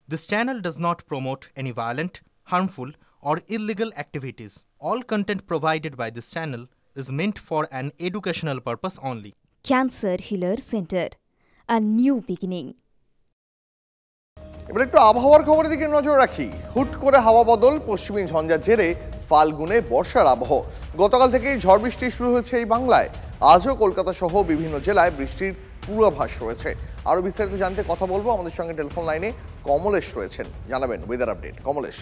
This channel does not promote any violent, harmful, or illegal activities. All content provided by this channel is meant for an educational purpose only. Cancer Healer Center, a new beginning. এবার একটু আবহাওয়ার খবরের দিকে নজর রাখি। হুট করে হাওয়া বদল, পশ্চিমী ঝঞ্ঝার জেরে ফাল্গুনে বর্ষার আবহ। গতকাল থেকেই ঝড় বৃষ্টি শুরু হয়েছে এই বাংলায়। আজও কলকাতা সহ বিভিন্ন জেলায় বৃষ্টির পূর্বাভাস রয়েছে। আরও বিস্তারিত জানতে কথা বলবো, আমাদের সঙ্গে টেলিফোন লাইনে কমলেশ রয়েছেন, জানাবেন ওয়েদার আপডেট। কমলেশ,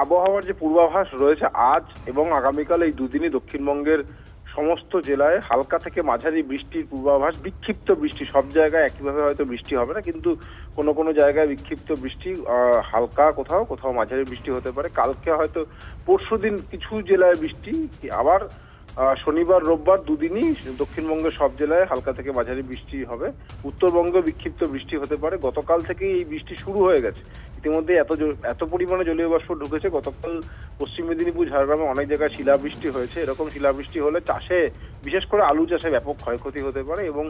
আবহাওয়ার যে পূর্বাভাস রয়েছে আজ এবং আগামীকাল এই দুদিনই দক্ষিণবঙ্গের সমস্ত জেলায় হালকা থেকে মাঝারি বৃষ্টির পূর্বাভাস। বিক্ষিপ্ত বৃষ্টি, সব জায়গায় একইভাবে হয়তো বৃষ্টি হবে না, কিন্তু কোনো কোনো জায়গায় বিক্ষিপ্ত বৃষ্টি, হালকা কোথাও কোথাও মাঝারি বৃষ্টি হতে পারে। কালকে হয়তো পরশুদিন কিছু জেলায় বৃষ্টি, আবার শনিবার রোববার দুদিনই দক্ষিণবঙ্গের সব জেলায় হালকা থেকে মাঝারি বৃষ্টি হবে। উত্তরবঙ্গে বিক্ষিপ্ত বৃষ্টি হতে পারে। গতকাল থেকেই এই বৃষ্টি শুরু হয়ে গেছে। ইতিমধ্যে এত পরিমাণে জলীয় বাষ্প ঢুকেছে, গতকাল পশ্চিম মেদিনীপুর, ঝাড়গ্রামে অনেক জায়গায় শিলাবৃষ্টি হয়েছে। এরকম শিলাবৃষ্টি হলে চাষে, বিশেষ করে আলু চাষে ব্যাপক ক্ষয়ক্ষতি হতে পারে এবং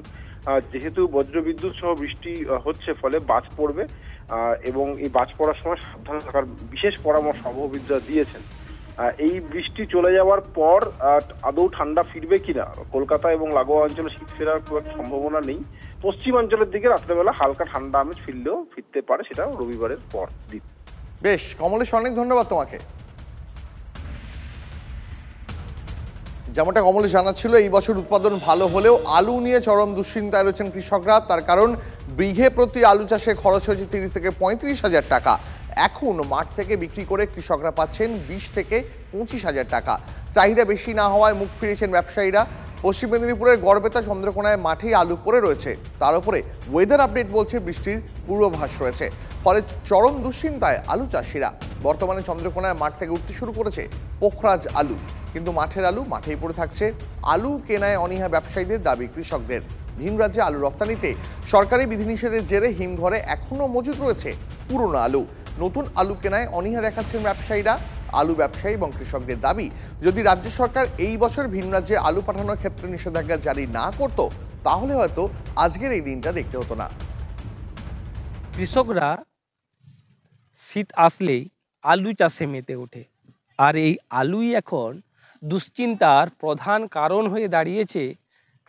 যেহেতু বজ্রবিদ্যুৎ সহ বৃষ্টি হচ্ছে, ফলে বাজ পড়বে এবং এই বাজ পড়ার সময় সাবধান থাকার বিশেষ পরামর্শ আবহাওয়াবিদরা দিয়েছেন। এই বৃষ্টি চলে যাওয়ার পর আদৌ ঠান্ডা ফিরবে কিনা, কলকাতা এবং লাগোয়া অঞ্চলে শীত ফেরার খুব একটা সম্ভাবনা নেই। পশ্চিমাঞ্চলের দিকে রাত্রেবেলা হালকা ঠান্ডা আমেজ ফিরতে পারে, সেটা রবিবারের পর দিন। বেশ কমলেশ, অনেক ধন্যবাদ তোমাকে। যেমনটা কমলেশ জানাচ্ছিল, এই বছর উৎপাদন ভালো হলেও আলু নিয়ে চরম দুশ্চিন্তায় রয়েছেন কৃষকরা। তার কারণ বিঘে প্রতি আলু চাষে খরচ হয়েছে 30 থেকে 35 হাজার টাকা। এখন মাঠ থেকে বিক্রি করে কৃষকরা পাচ্ছেন 20 থেকে 25 হাজার টাকা। চাহিদা বেশি না হওয়ায় মুখ ফিরেছেন ব্যবসায়ীরা। পশ্চিম মেদিনীপুরের গড়বেতা চন্দ্রকোনায় মাঠেই আলু পড়ে রয়েছে, তার উপরে ওয়েদার আপডেট বলছে বৃষ্টির পূর্বাভাস রয়েছে, ফলে চরম দুশ্চিন্তায় আলু চাষিরা। বর্তমানে চন্দ্রকোনায় মাঠ থেকে উঠতে শুরু করেছে পোখরাজ আলু, কিন্তু মাঠের আলু মাঠেই পড়ে থাকছে। আলু কেনায় অনীহা ব্যবসায়ীদের, দাবি কৃষকদের। ভিন রাজ্যে আলু রফতানিতে সরকারি বিধিনিষেধের জেরে হিমঘরে এখনও মজুদ রয়েছে পুরনো আলু। নতুন আলু কেনায় অনীহা দেখাচ্ছেন ব্যবসায়ীরা। আলু ব্যবসায়ী এবং কৃষকদের দাবি, যদি রাজ্য সরকার এই বছর ভিন রাজ্যে আলু পাঠানোর ক্ষেত্রে নিষেধাজ্ঞা জারি না করত, তাহলে হয়তো আজকের এই দিনটা দেখতে হতো না। কৃষকরা শীত আসলেই আলু চাষে মেতে ওঠে, আর এই আলুই এখন দুশ্চিন্তার প্রধান কারণ হয়ে দাঁড়িয়েছে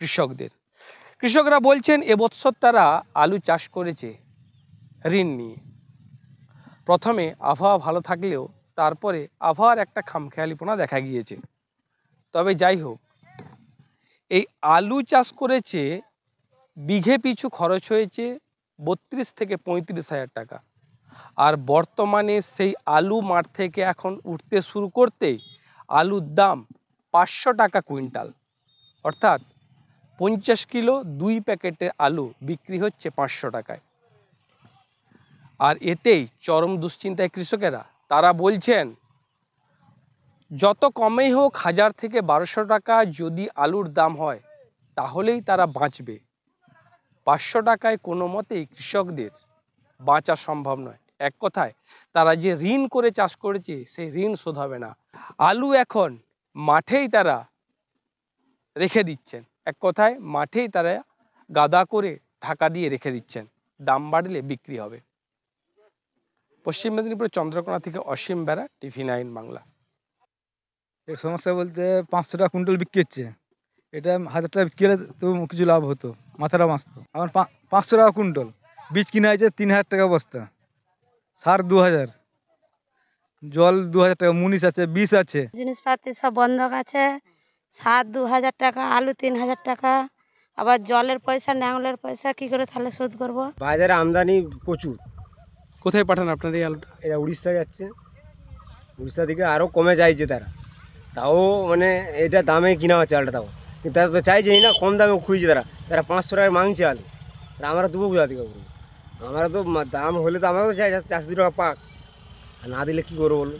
কৃষকদের। কৃষকরা বলছেন এবছর তারা আলু চাষ করেছে ঋণ নিয়ে। প্রথমে আবহাওয়া ভালো থাকলেও তারপরে আবহাওয়ার একটা খামখেয়ালিপনা দেখা গিয়েছে। তবে যাই হোক, এই আলু চাষ করেছে, বিঘে পিছু খরচ হয়েছে 32 থেকে 35 হাজার টাকা। আর বর্তমানে সেই আলু মাঠ থেকে এখন উঠতে শুরু করতেই আলুর দাম 500 টাকা কুইন্টাল, অর্থাৎ 50 কিলো 2 প্যাকেটের আলু বিক্রি হচ্ছে 500 টাকায়। আর এতেই চরম দুশ্চিন্তায় কৃষকেরা। তারা বলছেন যত কমেই হোক 1000 থেকে 1200 টাকা যদি আলুর দাম হয় তাহলেই তারা বাঁচবে। 500 টাকায় কোনো মতেই কৃষকদের বাঁচা সম্ভব নয়। এক কথায়, তারা যে ঋণ করে চাষ করেছে সেই ঋণ শোধ হবে না। আলু এখন মাঠেই তারা রেখে দিচ্ছেন, এক কথায় মাঠেই তারা গাদা করে ঢাকা দিয়ে রেখে দিচ্ছেন, দাম বাড়লে বিক্রি হবে। পশ্চিম মেদিনীপুরের চন্দ্রকোনা থেকে অসীম বেড়া, TV9 বাংলা। এর সমস্যা বলতে 500 টাকা কুইন্টাল বিক্রি হচ্ছে, এটা 1000 টাকা বিক্রি হলে তো কিছু লাভ হতো, মাথাটা বাঁচতো। আমার 500 টাকা কুইন্টাল, বীজ কিনা হয়েছে 3000 টাকা বস্তা, সার 2000, জল 2000 টাকা, মুনিশ আছে, বিষ আছে, জিনিসপাতি সব বন্ধক আছে। সার 2000 টাকা, আলু 3000 টাকা, আবার জলের পয়সা, ন্যাংলের পয়সা, কি করে তাহলে শোধ করবো? বাজারে আমদানি প্রচুর। কোথায় পাঠান আপনার এই আলুটা? এরা উড়িষ্যা যাচ্ছে, উড়িষ্যা থেকে আরও কমে যাইছে তারা, তাও মানে এটা দামে কিনা হচ্ছে আলটা, তাও কিন্তু তারা তো চাইছেই না, কম দামে খুঁজছে তারা 500 টাকায় মাংছে আলু। আমরা দেবো কোথা থেকে করবো? আমরা তো দাম হলে তো আমরা তো চাই 400 টাকা পাক, আর না দিলে কী করবো বলুন?